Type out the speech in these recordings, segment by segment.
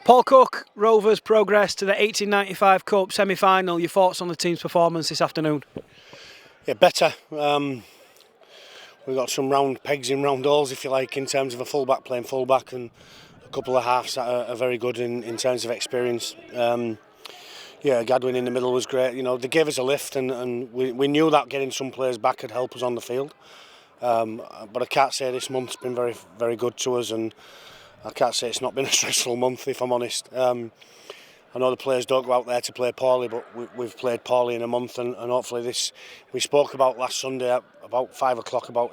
Paul Cooke, Rovers progress to the 1895 Cup semi-final. Your thoughts on the team's performance this afternoon? Yeah, better. We've got some round pegs in round holes, if you like, in terms of a fullback playing fullback, and a couple of halves that are very good in terms of experience. Gadwin in the middle was great. You know, they gave us a lift, and we knew that getting some players back could help us on the field. But I can't say this month's been very, very good to us, and I can't say it's not been a stressful month, if I'm honest. I know the players don't go out there to play poorly, but we've played poorly in a month, and hopefully this. We spoke about last Sunday at about 5 o'clock about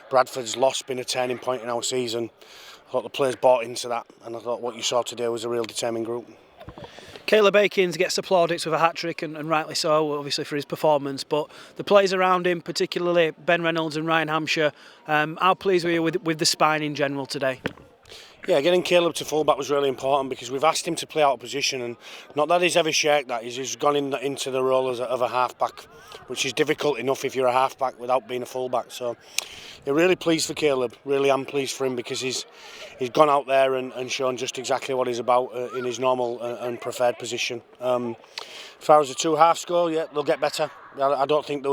Bradford's loss being a turning point in our season. I thought the players bought into that, and I thought what you saw today was a real determined group. Caleb Akins gets the plaudits with a hat-trick, and rightly so, obviously, for his performance, but the players around him, particularly Ben Reynolds and Ryan Hampshire, how pleased were you with the spine in general today? Yeah, getting Caleb to fullback was really important because we've asked him to play out of position, and not that he's ever shirked that, he's gone into the role of a half-back, which is difficult enough if you're a half-back without being a fullback. So you're really pleased for Caleb, really am pleased for him, because he's gone out there and shown just exactly what he's about in his normal and preferred position. As far as the two halves go, yeah, they'll get better. I don't think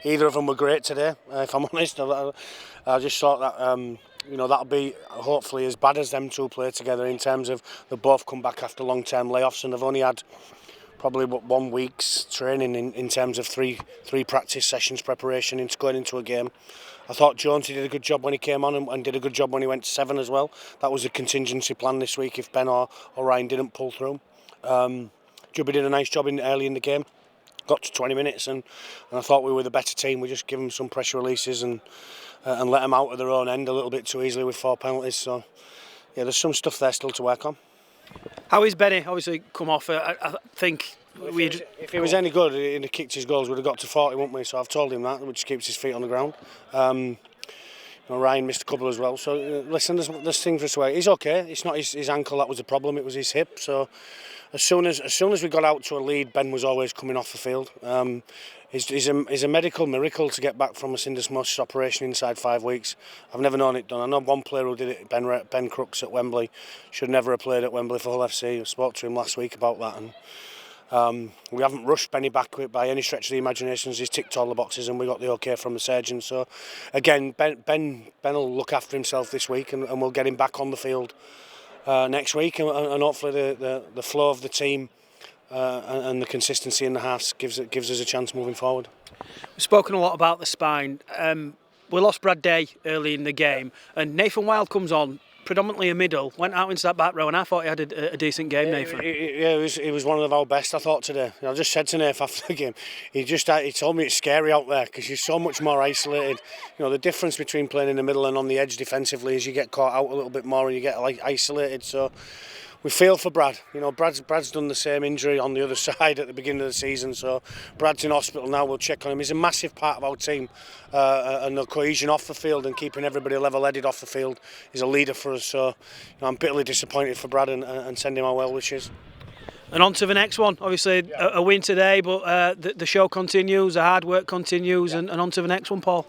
either of them were great today, if I'm honest. I just thought that that'll be hopefully as bad as them two play together, in terms of they both come back after long-term layoffs, and they've only had probably 1 week's training in terms of three practice sessions preparation into going into a game. I thought Jonesy did a good job when he came on, and did a good job when he went to 7 as well. That was a contingency plan this week if Ben or Ryan didn't pull through. Jubby did a nice job early in the game. Got to 20 minutes and I thought we were the better team. We just give them some pressure releases and let them out of their own end a little bit too easily with 4 penalties. So yeah, there's some stuff there still to work on. How is Benny? Obviously come off. I think if he was any good and he kicked his goals, we'd have got to 40, wouldn't we? So I've told him that, which keeps his feet on the ground. Ryan missed a couple as well. So listen, there's things this way. He's okay. It's not his ankle that was the problem. It was his hip. So as soon as we got out to a lead, Ben was always coming off the field. He's a medical miracle to get back from a syndesmosis operation inside 5 weeks. I've never known it done. I know one player who did it, Ben Crooks at Wembley. Should never have played at Wembley for Hull FC. I spoke to him last week about that, and we haven't rushed Benny back by any stretch of the imagination. He's ticked all the boxes, and we got the okay from the surgeon. So again, Ben will look after himself this week, and we'll get him back on the field next week, and hopefully the flow of the team and the consistency in the halves gives us a chance moving forward. We've spoken a lot about the spine. We lost Brad Day early in the game, and Nathan Wild comes on, predominantly a middle, went out into that back row, and I thought he had a decent game, Nathan. He was one of our best, I thought, today. I just said to Nathan after the game, he told me it's scary out there because you're so much more isolated. You know, the difference between playing in the middle and on the edge defensively is you get caught out a little bit more and you get isolated. So we feel for Brad. You know, Brad's done the same injury on the other side at the beginning of the season, so Brad's in hospital now. We'll check on him. He's a massive part of our team, and the cohesion off the field and keeping everybody level-headed off the field. He's a leader for us, so I'm bitterly disappointed for Brad and send him our well wishes. And on to the next one. Obviously, a win today, but the show continues, the hard work continues, and on to the next one, Paul.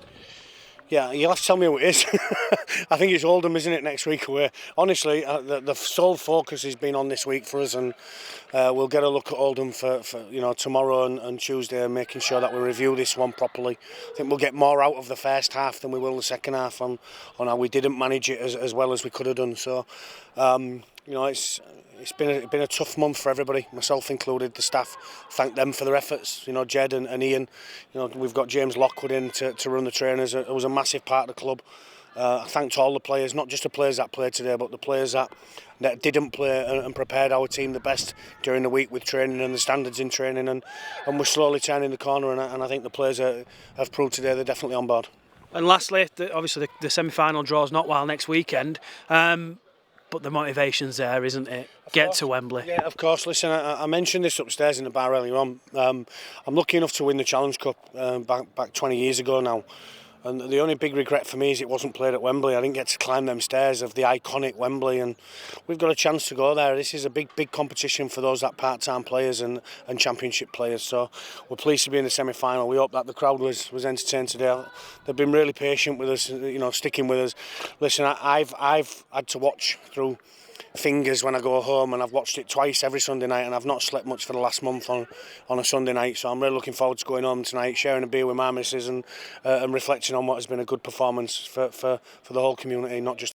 Yeah, you'll have to tell me who it is. I think it's Oldham, isn't it, next week? Where honestly, the sole focus has been on this week for us, and we'll get a look at Oldham for tomorrow and Tuesday, and making sure that we review this one properly. I think we'll get more out of the first half than we will the second half on how we didn't manage it as well as we could have done. So, It's been a tough month for everybody, myself included. The staff, thank them for their efforts. You know, Jed and Ian. You know, we've got James Lockwood in to run the trainers. It was a massive part of the club. I thanked all the players, not just the players that played today, but the players that didn't play and prepared our team the best during the week with training and the standards in training. And we're slowly turning the corner, and I think the players have proved today they're definitely on board. And lastly, obviously the semi-final draw's not well next weekend. But the motivation's there, isn't it? Get to Wembley. Yeah, of course. Listen, I mentioned this upstairs in the bar earlier on. I'm lucky enough to win the Challenge Cup back 20 years ago now. And the only big regret for me is it wasn't played at Wembley. I didn't get to climb them stairs of the iconic Wembley, and we've got a chance to go there. This is a big competition for those that part-time players and championship players. So we're pleased to be in the semi-final. We hope that the crowd was entertained today. They've been really patient with us, sticking with us. Listen, I've had to watch through fingers when I go home, and I've watched it twice every Sunday night, and I've not slept much for the last month on a Sunday night. So I'm really looking forward to going home tonight, sharing a beer with my missus, and reflecting on what has been a good performance for the whole community, not just